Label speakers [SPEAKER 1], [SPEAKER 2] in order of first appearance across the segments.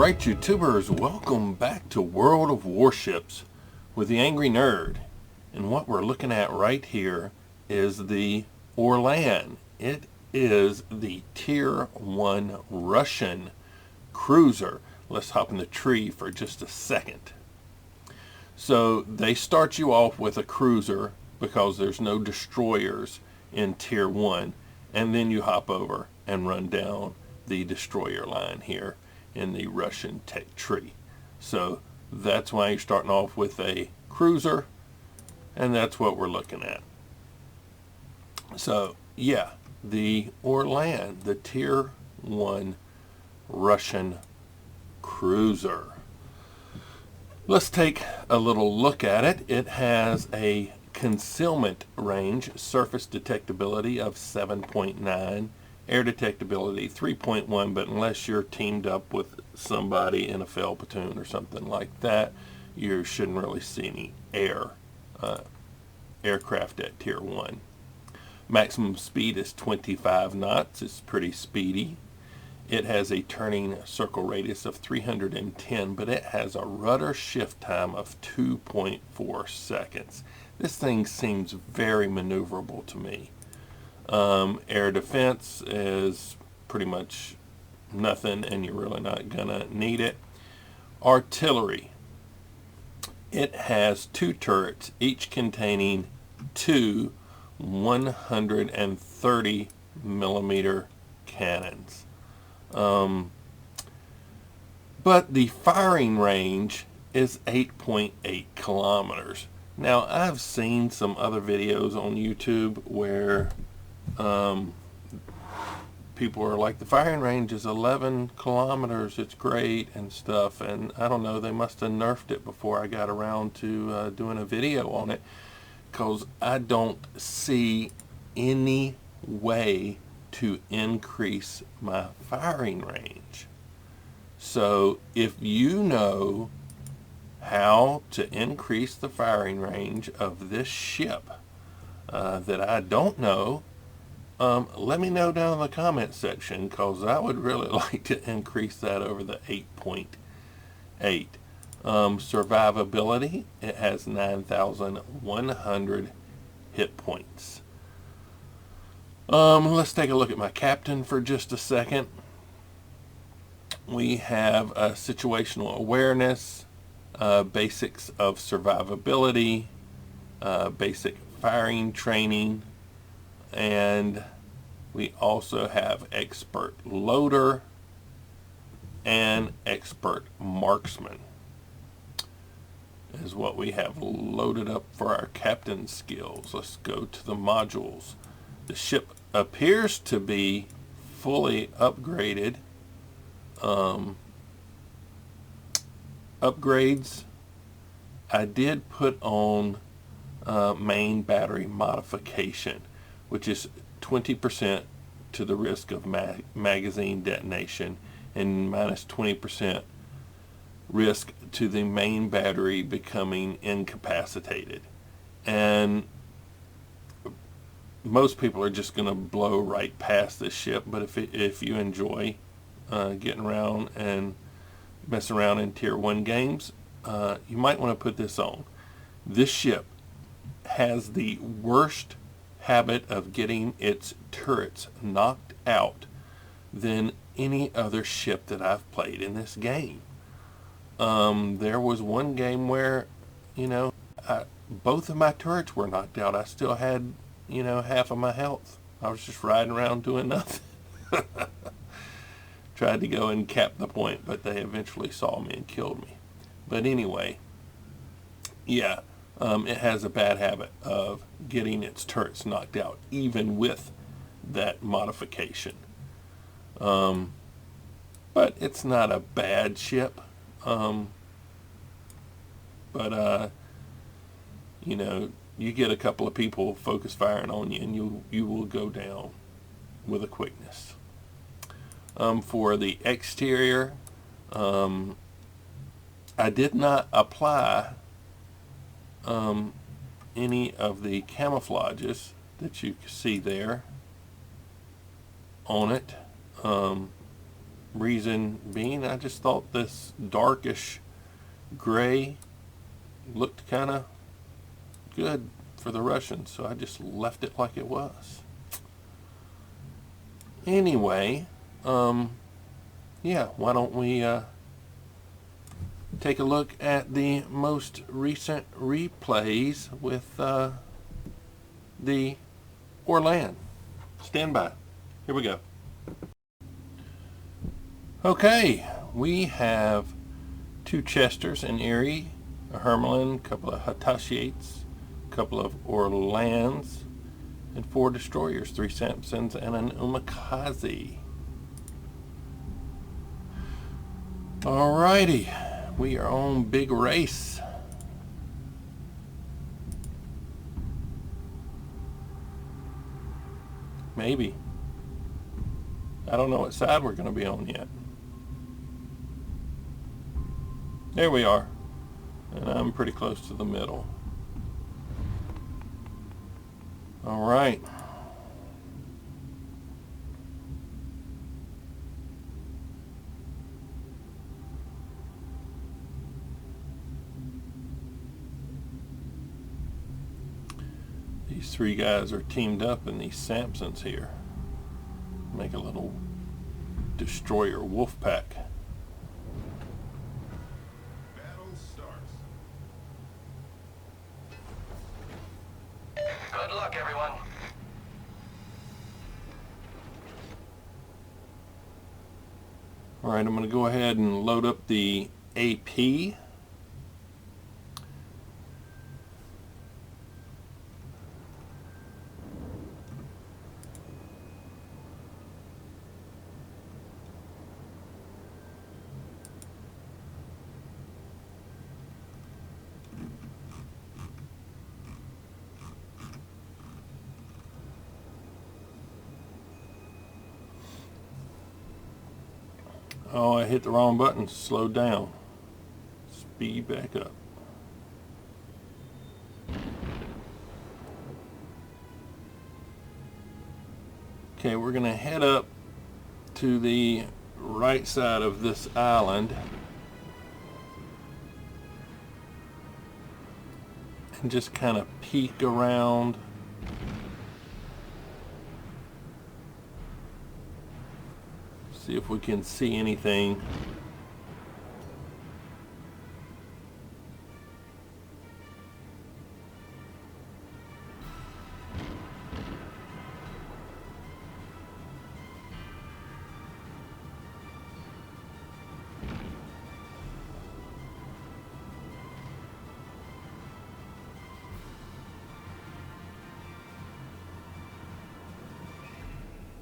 [SPEAKER 1] Alright YouTubers, welcome back to World of Warships with the Angry Nerd. And what we're looking at right here is the Orlan. It is the Tier 1 Russian cruiser. Let's hop in the tree for just a second. So they start you off with a cruiser because there's no destroyers in Tier 1. And then you hop over and run down the destroyer line here in the Russian tech tree. So that's why you're starting off with a cruiser, and that's what we're looking at. So yeah, the Orlan, the Tier 1 Russian cruiser. Let's take a little look at it. It has a concealment range, surface detectability of 7.9, air detectability 3.1, but unless you're teamed up with somebody in a fail platoon or something like that, you shouldn't really see any aircraft at Tier 1. Maximum speed is 25 knots. It's pretty speedy. It has a turning circle radius of 310, but it has a rudder shift time of 2.4 seconds. This thing seems very maneuverable to me. Air defense is pretty much nothing, and you're really not gonna need it. Artillery. It has 2 turrets, each containing 2 130 millimeter cannons. But the firing range is 8.8 kilometers. Now, I've seen some other videos on YouTube where people are like, the firing range is 11 kilometers, it's great and stuff, and I don't know, they must have nerfed it before I got around to doing a video on it, because I don't see any way to increase my firing range. So if you know how to increase the firing range of this ship that I don't know, let me know down in the comment section, because I would really like to increase that over the 8.8. Survivability, it has 9,100 hit points. Let's take a look at my captain for just a second. We have situational awareness, basics of survivability, basic firing training, and we also have expert loader and expert marksman is what we have loaded up for our captain skills. Let's go to the modules. The ship appears to be fully upgraded. Upgrades, I did put on main battery modification, which is 20% to the risk of magazine detonation and minus 20% risk to the main battery becoming incapacitated. And most people are just going to blow right past this ship, but if you enjoy getting around and messing around in Tier 1 games, you might want to put this on. This ship has the worst habit of getting its turrets knocked out than any other ship that I've played in this game. There was one game where, both of my turrets were knocked out. I still had, half of my health. I was just riding around doing nothing. Tried to go and cap the point, but they eventually saw me and killed me. But anyway, yeah, it has a bad habit of getting its turrets knocked out, even with that modification. But it's not a bad ship. You get a couple of people focus firing on you, and you will go down with a quickness. For the exterior, I did not apply any of the camouflages that you see there on it. Reason being, I just thought this darkish gray looked kind of good for the Russians, so I just left it like it was. Anyway, yeah, why don't we take a look at the most recent replays with the Orlan. Stand by. Here we go. Okay, we have 2 Chesters in Erie, a Hermelin, a couple of Hitashiates, a couple of Orlans, and 4 destroyers, 3 Samsons, and an Umakaze. Alrighty, we are on big race. Maybe. I don't know what side we're going to be on yet. There we are. And I'm pretty close to the middle. All right. These 3 guys are teamed up in these Samsons here. Make a little destroyer wolf pack.
[SPEAKER 2] Battle starts.
[SPEAKER 3] Good luck, everyone.
[SPEAKER 1] All right, I'm going to go ahead and load up the AP. Oh, I hit the wrong button. Slow down. Speed back up. Okay, we're going to head up to the right side of this island and just kind of peek around. See if we can see anything.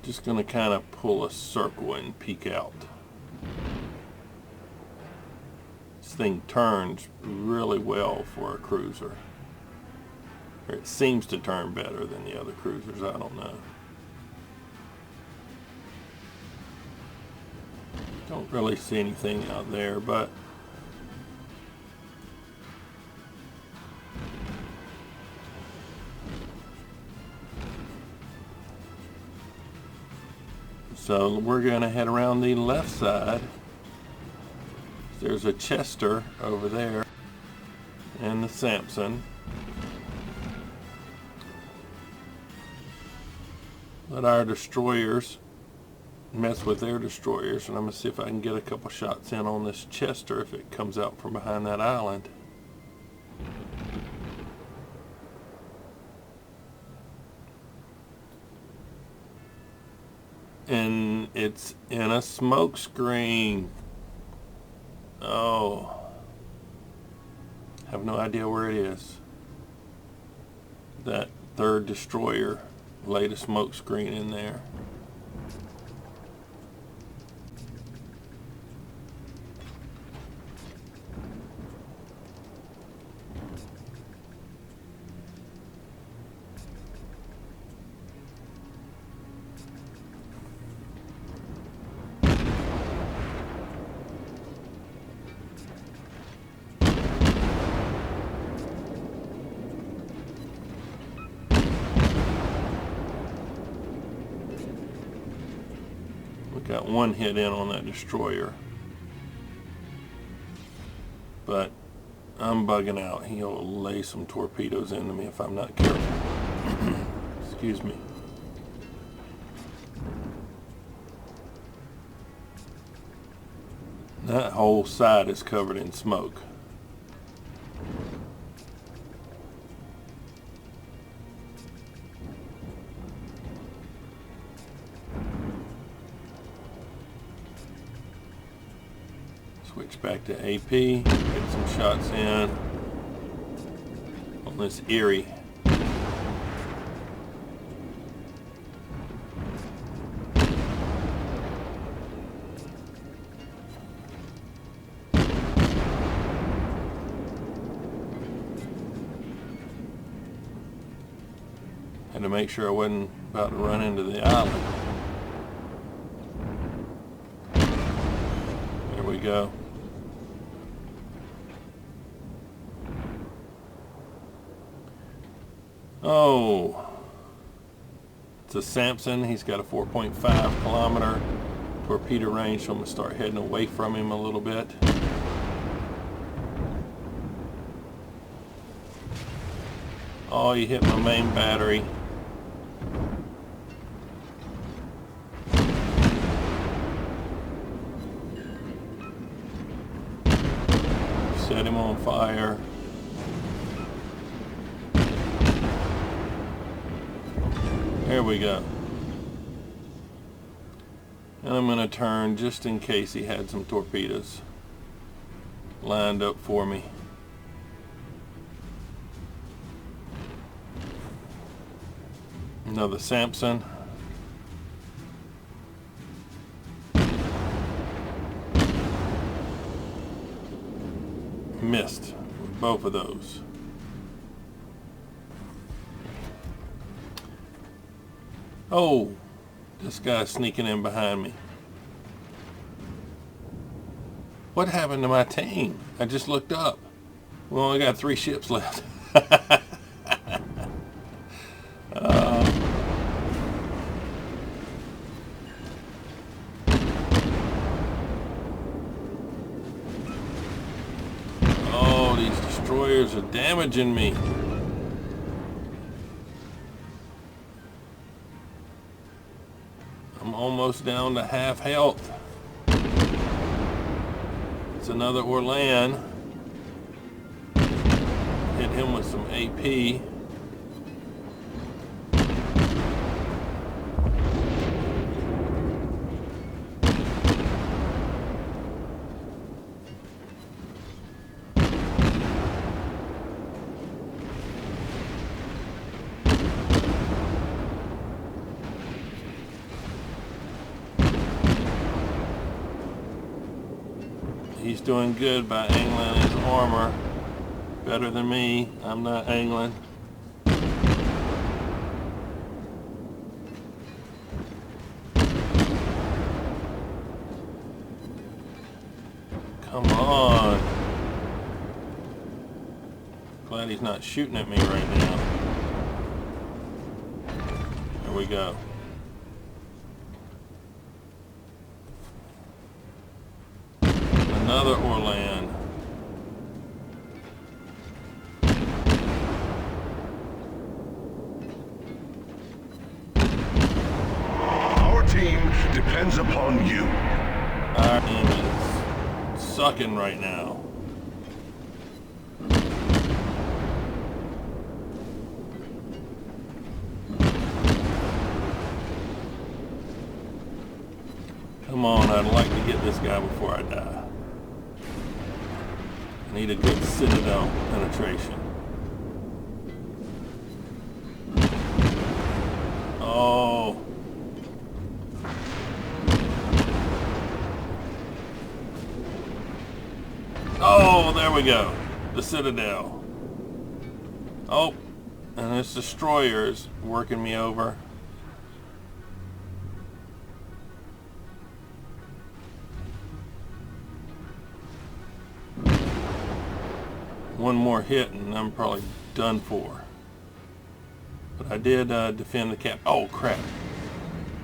[SPEAKER 1] Just going to kind of pull a circle and peek out. This thing turns really well for a cruiser. Or it seems to turn better than the other cruisers, I don't know. Don't really see anything out there, but so we're going to head around the left side. There's a Chester over there and the Samson. Let our destroyers mess with their destroyers, and I'm going to see if I can get a couple shots in on this Chester if it comes out from behind that island. And it's in a smoke screen. Oh, have no idea where it is. That 3rd destroyer laid a smoke screen in there. one hit in on that destroyer. But I'm bugging out. He'll lay some torpedoes into me if I'm not careful. Excuse me. That whole side is covered in smoke. Switch back to AP, get some shots in on this Erie. Had to make sure I wasn't about to run into the island. There we go. Oh, it's a Samson. He's got a 4.5 kilometer torpedo range, so I'm going to start heading away from him a little bit. Oh, he hit my main battery. Set him on fire. There we go. And I'm going to turn just in case he had some torpedoes lined up for me. Another Samson. Missed with both of those. Oh, this guy's sneaking in behind me. What happened to my team? I just looked up. We only got 3 ships left. Oh, these destroyers are damaging me. I'm almost down to half health. It's another Orlan. Hit him with some AP. He's doing good by angling his armor. Better than me. I'm not angling. Come on. Glad he's not shooting at me right now. There we go. Another Orlan.
[SPEAKER 2] Our team depends upon you.
[SPEAKER 1] Our team is sucking right now. Come on, I'd like to get this guy before I die. I need a good citadel penetration. Oh. Oh, there we go. The citadel. Oh, and this destroyer is working me over. One more hit and I'm probably done for. But I did defend the cap. Oh crap.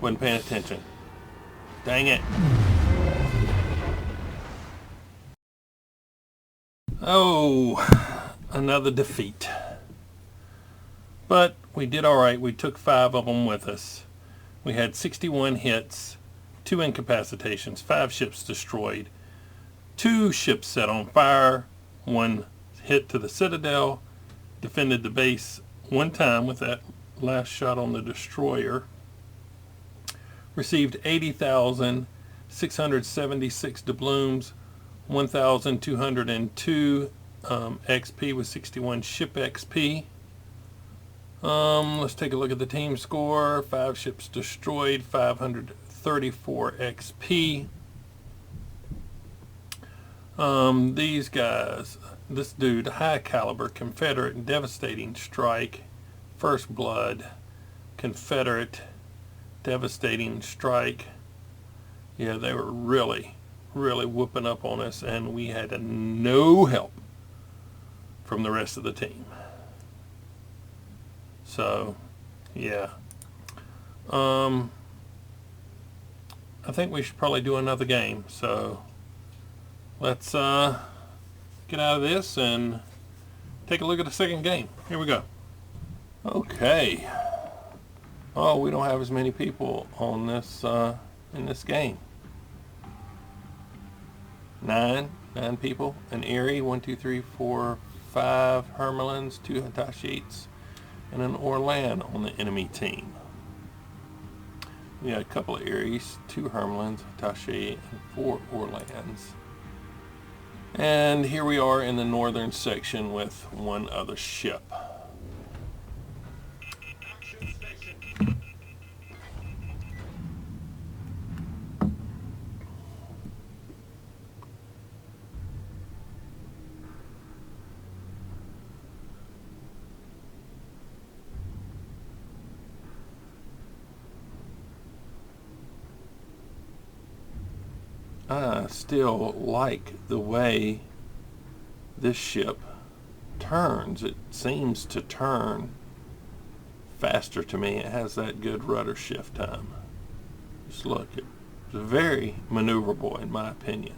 [SPEAKER 1] Wasn't paying attention. Dang it. Oh, another defeat. But we did all right. We took 5 of them with us. We had 61 hits, 2 incapacitations, 5 ships destroyed, 2 ships set on fire, 1 hit to the Citadel, defended the base 1 time with that last shot on the destroyer, received 80,676 doubloons, 1,202 XP with 61 ship XP. Let's take a look at the team score. 5 ships destroyed, 534 XP. These guys, this dude, high caliber, Confederate, devastating strike, first blood, Confederate, devastating strike. Yeah, they were really whooping up on us, and we had no help from the rest of the team. So, yeah. I think we should probably do another game. So, let's get out of this and take a look at the second game. Here we go. Okay. Oh, we don't have as many people on this in this game. 9 people. An Erie, 1, 2, 3, 4, 5 Hermelins, 2 Hitashites, and an Orlan on the enemy team. We got a couple of Eries, 2 Hermelins, Hitachi, and 4 Orlans. And here we are in the northern section with 1 other ship. I still like the way this ship turns. It seems to turn faster to me. It has that good rudder shift time. Just look, it's very maneuverable in my opinion.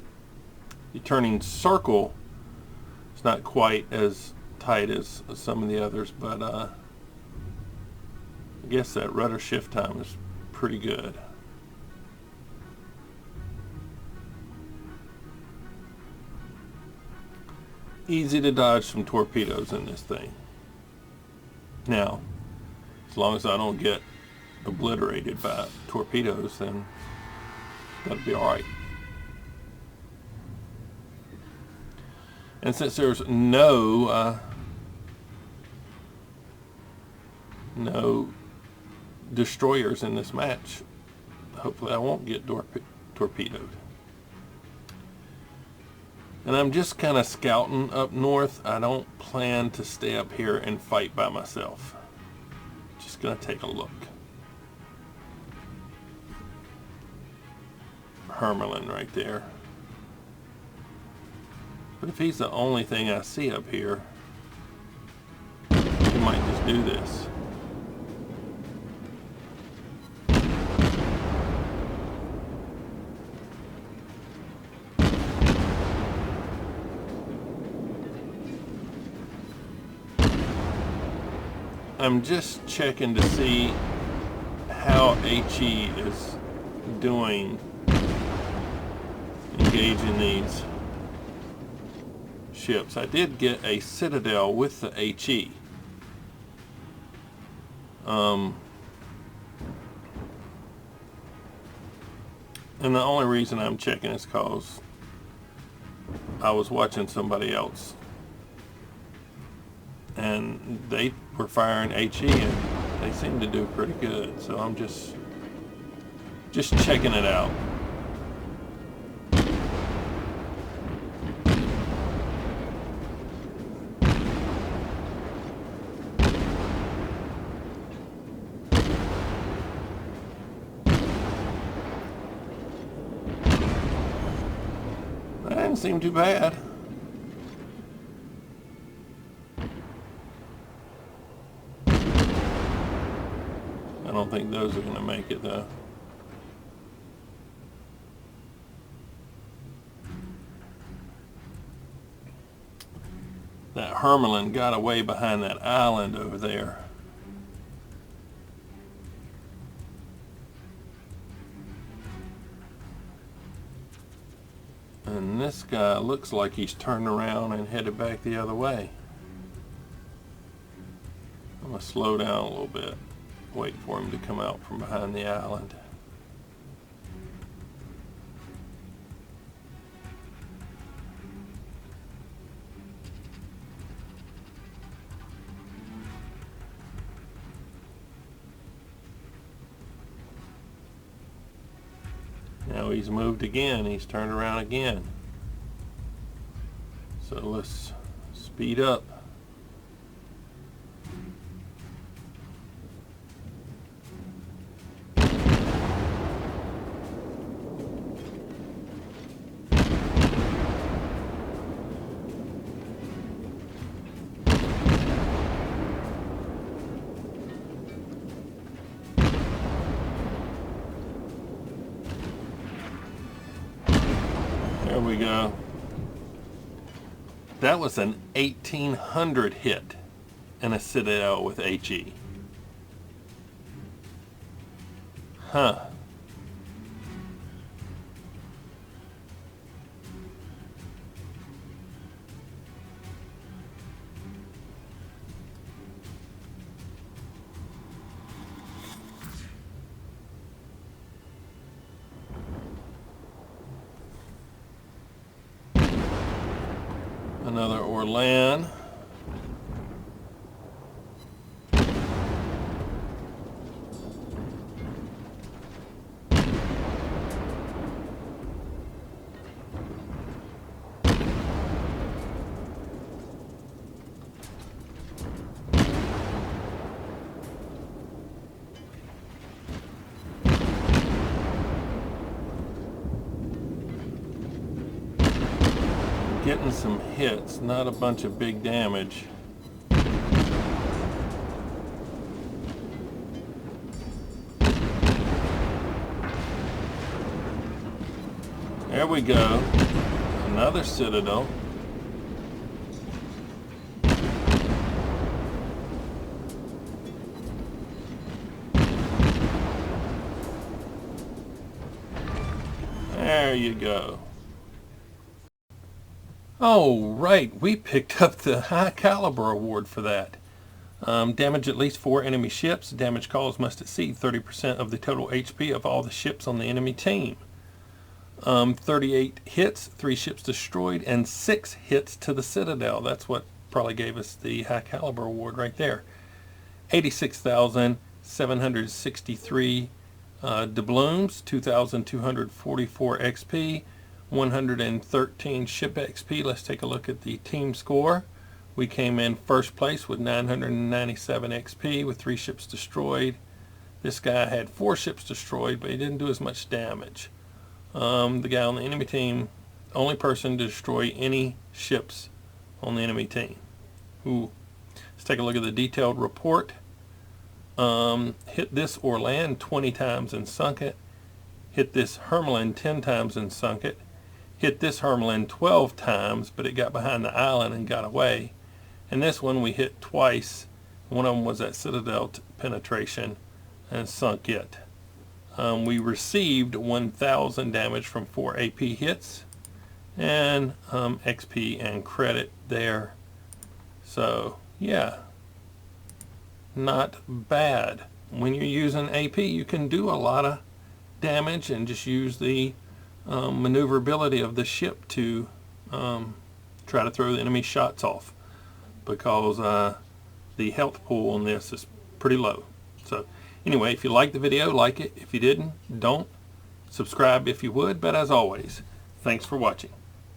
[SPEAKER 1] The turning circle is not quite as tight as some of the others, but I guess that rudder shift time is pretty good. Easy to dodge some torpedoes in this thing. Now, as long as I don't get obliterated by torpedoes, then that'll be alright. And since there's no destroyers in this match, hopefully I won't get torpedoed. And I'm just kind of scouting up north. I don't plan to stay up here and fight by myself. Just gonna take a look. Hermelin right there. But if he's the only thing I see up here, we might just do this. I'm just checking to see how HE is doing engaging these ships. I did get a Citadel with the HE. And the only reason I'm checking is because I was watching somebody else and they were firing HE and they seemed to do pretty good, so I'm just checking it out. That didn't seem too bad. I don't think those are going to make it though. That Hermelin got away behind that island over there. And this guy looks like he's turned around and headed back the other way. I'm going to slow down a little bit. Wait for him to come out from behind the island. Now he's moved again. He's turned around again. So let's speed up. There we go. That was an 1800 hit in a Citadel with HE. Huh. Another Orlan. Getting some hits, not a bunch of big damage. There we go. Another Citadel. There you go. Oh, right, we picked up the high caliber award for that. Damage at least 4 enemy ships. Damage caused must exceed 30% of the total HP of all the ships on the enemy team. 38 hits, 3 ships destroyed, and 6 hits to the Citadel. That's what probably gave us the high caliber award right there. 86,763 doubloons, 2,244 XP, 113 ship XP. Let's take a look at the team score. We came in first place with 997 XP with 3 ships destroyed. This guy had 4 ships destroyed, but he didn't do as much damage. The guy on the enemy team, only person to destroy any ships on the enemy team. Ooh. Let's take a look at the detailed report. Hit this Orlan 20 times and sunk it. Hit this Hermelin 10 times and sunk it. Hit this Hermelin 12 times, but it got behind the island and got away. And this one we hit twice. One of them was at Citadel penetration and sunk it. We received 1,000 damage from 4 AP hits and XP and credit there. So yeah, not bad. When you're using AP, you can do a lot of damage and just use the maneuverability of the ship to try to throw the enemy shots off, because the health pool on this is pretty low. So anyway, if you liked the video, like it. If you didn't, don't. Subscribe if you would. But as always, thanks for watching.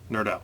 [SPEAKER 1] Nerd out.